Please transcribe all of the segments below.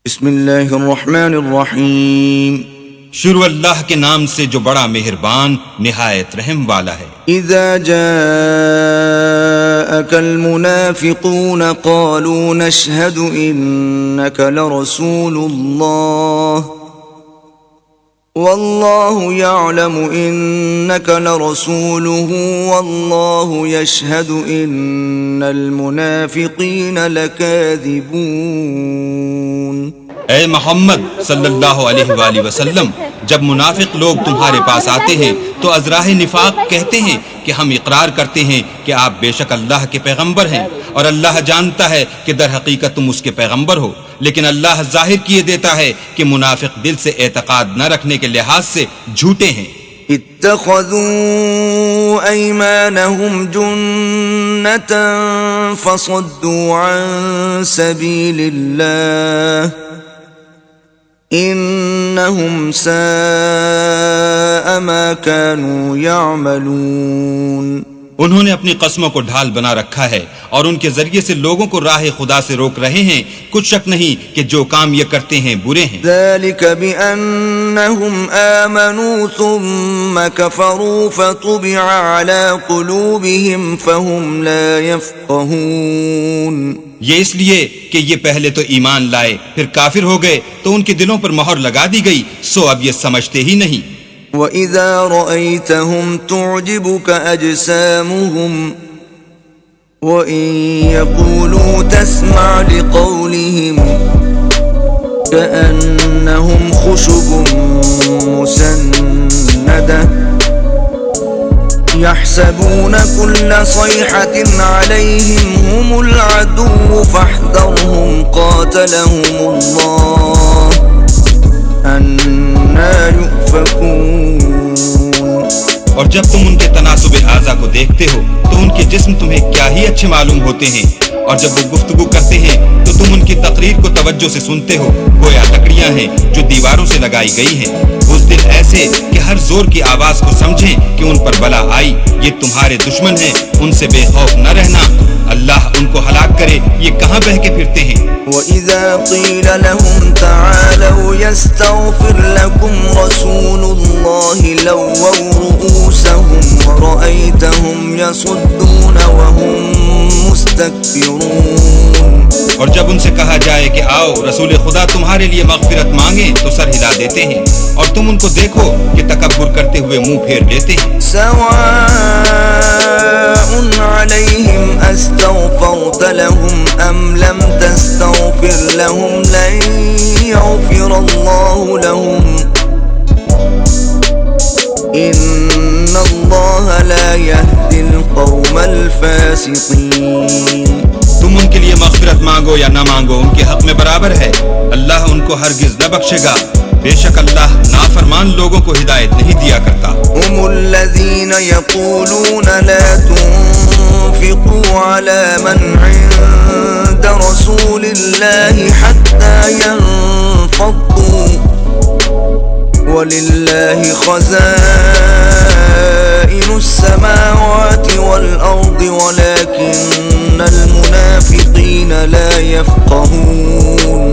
بسم اللہ الرحمن الرحیم شروع اللہ کے نام سے جو بڑا مہربان نہایت رحم والا ہے۔ اذا جاءك المنافقون قالوا نشهد انك لرسول الله والله يعلم انك لرسوله والله يشهد ان المنافقين لكاذبون۔ اے محمد صلی اللہ علیہ وآلہ وسلم، جب منافق لوگ تمہارے پاس آتے ہیں تو ازراہ نفاق کہتے ہیں کہ ہم اقرار کرتے ہیں کہ آپ بے شک اللہ کے پیغمبر ہیں، اور اللہ جانتا ہے کہ در حقیقت تم اس کے پیغمبر ہو، لیکن اللہ ظاہر کیے دیتا ہے کہ منافق دل سے اعتقاد نہ رکھنے کے لحاظ سے جھوٹے ہیں۔ اتخذوا ايمانهم جنة فصدوا عن سبيل الله انہم ساء ما كانوا يعملون۔ انہوں نے اپنی قسموں کو ڈھال بنا رکھا ہے اور ان کے ذریعے سے لوگوں کو راہ خدا سے روک رہے ہیں، کچھ شک نہیں کہ جو کام یہ کرتے ہیں برے ہیں۔ ذلك بأنهم آمنوا ثم كفروا فطبع على قلوبهم فهم لا يفقهون۔ یہ اس لیے کہ یہ پہلے تو ایمان لائے پھر کافر ہو گئے تو ان کے دلوں پر مہر لگا دی گئی، سو اب یہ سمجھتے ہی نہیں۔ وَإِذَا رَأَيْتَهُمْ تُعْجِبُكَ أَجْسَامُهُمْ وَإِن يَقُولُوا تَسْمَعْ لِقَوْلِهِمْ كَأَنَّهُمْ خُشُبٌ مُّسَنَّدَةٌ يحسبون كل صيحة عليهم هم العدو فاحذرهم قاتلهم الله أنى يؤفكون۔ اور جب تم ان کے تناسب اعضا کو دیکھتے ہو تو ان کے جسم تمہیں کیا ہی اچھے معلوم ہوتے ہیں، اور جب وہ گفتگو کرتے ہیں تو تم ان کی تقریر کو توجہ سے سنتے ہو، گویا لکڑیاں ہیں جو دیواروں سے لگائی گئی ہیں۔ اس دن ایسے کہ ہر زور کی آواز کو سمجھیں کہ ان پر بلا آئی، یہ تمہارے دشمن ہیں، ان سے بے خوف نہ رہنا، اللہ ان کو ہلاک کرے، یہ کہاں بہہ کے پھرتے ہیں۔ وَإِذَا قِيلَ لَهُمْ تَعَالَوْا يَسْتَغْفِرْ لَكُمْ رَسُولُ اللَّهِ لَوَّوْا رُؤُوسَهُمْ وَرَأَيْتَهُمْ يَصُدُّونَ وَهُمْ مُسْتَكْبِرُونَ۔ اور جب ان سے کہا جائے کہ آؤ رسول خدا تمہارے لیے مغفرت مانگیں تو سر ہلا دیتے ہیں، اور تم ان کو دیکھو کہ تکبر کرتے ہوئے منہ پھیر لیتے ہیں۔ سواء علیہم استغفرت لهم ام لم تستغفر لهم لن يغفر اللہ لهم ان اللہ لا يهدي القوم الفاسقین۔ تم ان کے لیے مغفرت مانگو یا نہ مانگو ان کے حق میں برابر ہے، اللہ ان کو ہرگز نہ بخشے گا، بے شک اللہ نافرمان لوگوں کو ہدایت نہیں دیا کرتا۔ هم الذين يقولون لا تنفقوا على من عند رسول الله حتى ينفضوا ولله خزائن السماوات والأرض ولكن المنافقين لا يفقهون۔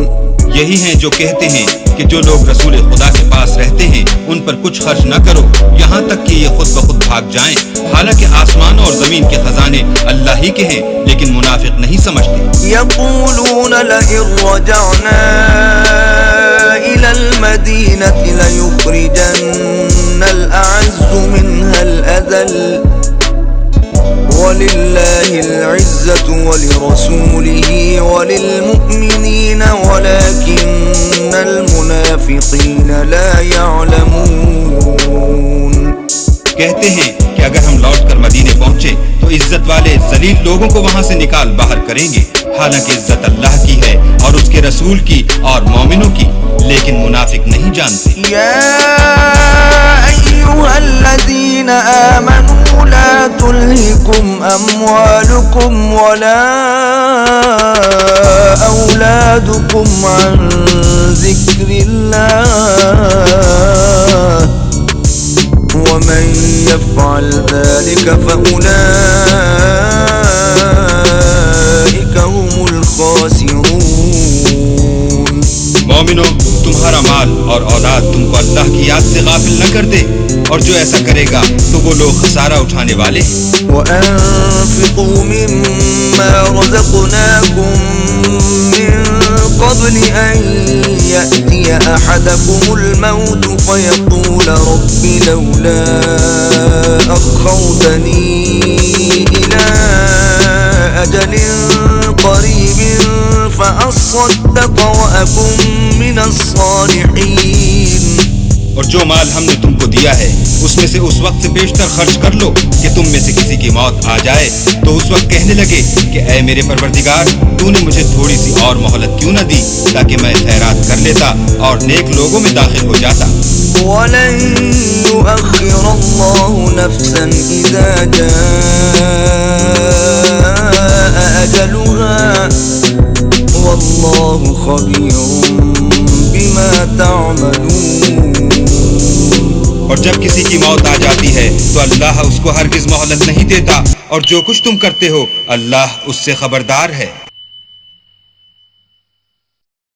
یہی ہیں جو کہتے ہیں کہ جو لوگ رسول خدا کے پاس رہتے ہیں ان پر کچھ خرچ نہ کرو یہاں تک کہ یہ خود بخود بھاگ جائیں، حالانکہ آسمان اور زمین کے خزانے اللہ ہی کے ہیں، لیکن منافق نہیں سمجھتے۔ يقولون لئن رجعنا إلى المدينة ليخرجن الأعز منها الأذل وَلِلَّهِ الْعِزَّةُ وَلِرَسُولِهِ وَلِلْمُؤْمِنِينَ وَلَكِنَّ الْمُنَافِقِينَ لَا يَعْلَمُونَ۔ کہتے ہیں کہ اگر ہم لوٹ کر مدینے پہنچے تو عزت والے ذلیل لوگوں کو وہاں سے نکال باہر کریں گے، حالانکہ عزت اللہ کی ہے اور اس کے رسول کی اور مومنوں کی، لیکن منافق نہیں جانتے۔ یا ایھا الذین آمنوا لا تلہکم اموالکم ولا اولادکم عن ذکر اللہ ومن يفعل ذلك فأولئك هم الخاسرون۔ مومنوں تمہارا مال اور اولاد تم کو اللہ کی یاد سے غافل نہ کر دے، اور جو ایسا کرے گا تو وہ لوگ خسارہ اٹھانے والے ہیں۔ وأنفقوا مما رزقناكم من قبل أن يأتي أحدكم الموت فيقول رب لولا أخرتني إلى أجل قريب فأصدق وأكن من الصالحين۔ اور جو مال ہم نے تم کو دیا ہے اس میں سے اس وقت سے بیشتر خرچ کر لو کہ تم میں سے کسی کی موت آ جائے تو اس وقت کہنے لگے کہ اے میرے پروردگار، تو نے مجھے تھوڑی سی اور مہلت کیوں نہ دی تاکہ میں خیرات کر لیتا اور نیک لوگوں میں داخل ہو جاتا۔ وَلَن يُؤَخِّرَ اللَّهُ نَفْسًا إِذَا جَاءَ أَجَلُهَا وَاللَّهُ خَبِيرٌ بِمَا تَعْمَلُونَ۔ اور جب کسی کی موت آ جاتی ہے تو اللہ اس کو ہرگز مہلت نہیں دیتا، اور جو کچھ تم کرتے ہو اللہ اس سے خبردار ہے۔